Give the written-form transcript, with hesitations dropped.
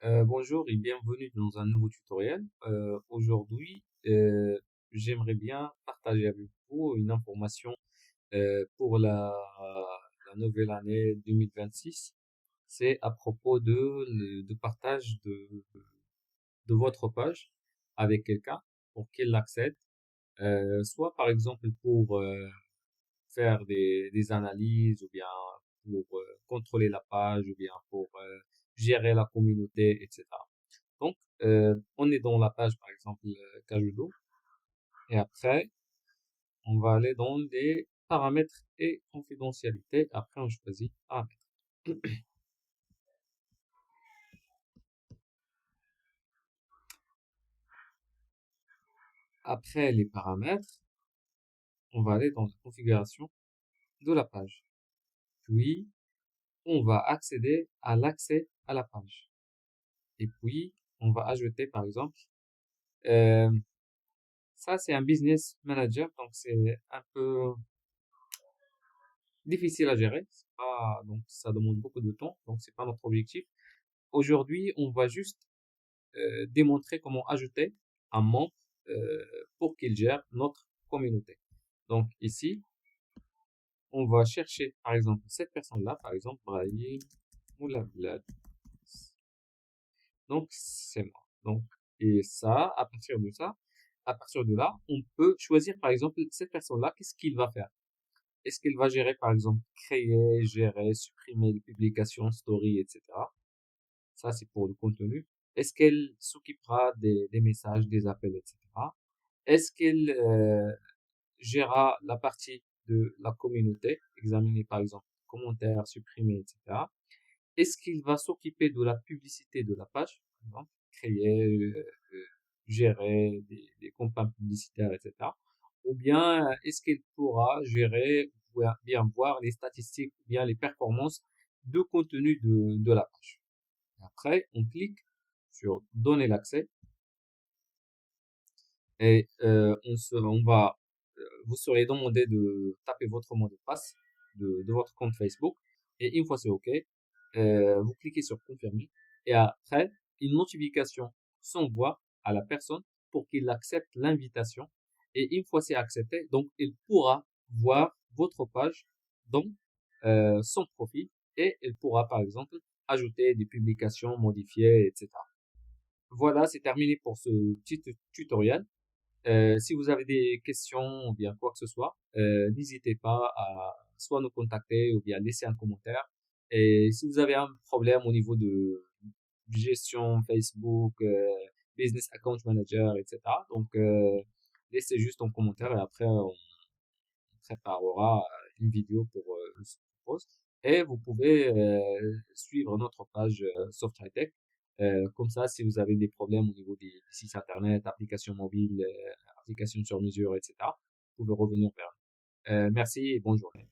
Bonjour et bienvenue dans un nouveau tutoriel. Aujourd'hui, j'aimerais bien partager avec vous une information pour la nouvelle année 2026. C'est à propos de partage de votre page avec quelqu'un pour qu'il l'accède, soit par exemple pour faire des analyses ou bien pour contrôler la page ou bien pour gérer la communauté, etc. Donc, on est dans la page, par exemple, Kajudo. Et après, on va aller dans les paramètres et confidentialité. Après, on choisit paramètres. Après les paramètres, on va aller dans la configuration de la page. Puis, on va accéder à l'accès à la page. Et puis, on va ajouter, par exemple, euh, ça, c'est un business manager, donc c'est un peu difficile à gérer. C'est pas, donc, ça demande beaucoup de temps, donc c'est pas notre objectif. Aujourd'hui, on va juste démontrer comment ajouter un membre pour qu'il gère notre communauté. Donc ici, on va chercher par exemple cette personne-là, par exemple Brahim Moulablad. Donc c'est moi. Donc et ça, à partir de là, on peut choisir par exemple cette personne-là, qu'est-ce qu'il va faire? Est-ce qu'il va gérer par exemple créer, gérer, supprimer les publications, stories, etc. Ça, c'est pour le contenu. Est-ce qu'elle s'occupera des messages, des appels, etc. Est-ce qu'elle gérera la partie de la communauté, examiner par exemple commentaires, supprimer, etc. Est-ce qu'il va s'occuper de la publicité de la page, par exemple, créer, gérer des campagnes publicitaires, etc. Ou bien est-ce qu'elle pourra gérer, ou bien voir les statistiques, ou bien les performances de contenu de la page. Après, on clique sur donner l'accès et vous serez demandé de taper votre mot de passe de votre compte Facebook et une fois c'est OK, vous cliquez sur confirmer et après une notification s'envoie à la personne pour qu'il accepte l'invitation et une fois c'est accepté, donc il pourra voir votre page dans son profil et il pourra par exemple ajouter des publications, modifier, etc. Voilà, c'est terminé pour ce petit tutoriel. Si vous avez des questions ou bien quoi que ce soit, n'hésitez pas à soit nous contacter ou bien laisser un commentaire. Et si vous avez un problème au niveau de gestion Facebook, Business Account Manager, etc. Donc, laissez juste un commentaire et après on préparera une vidéo pour ce propose. Et vous pouvez suivre notre page Software Tech. Comme ça, si vous avez des problèmes au niveau des sites internet, applications mobiles, applications sur mesure, etc., vous pouvez revenir vers nous. Merci et bonne journée.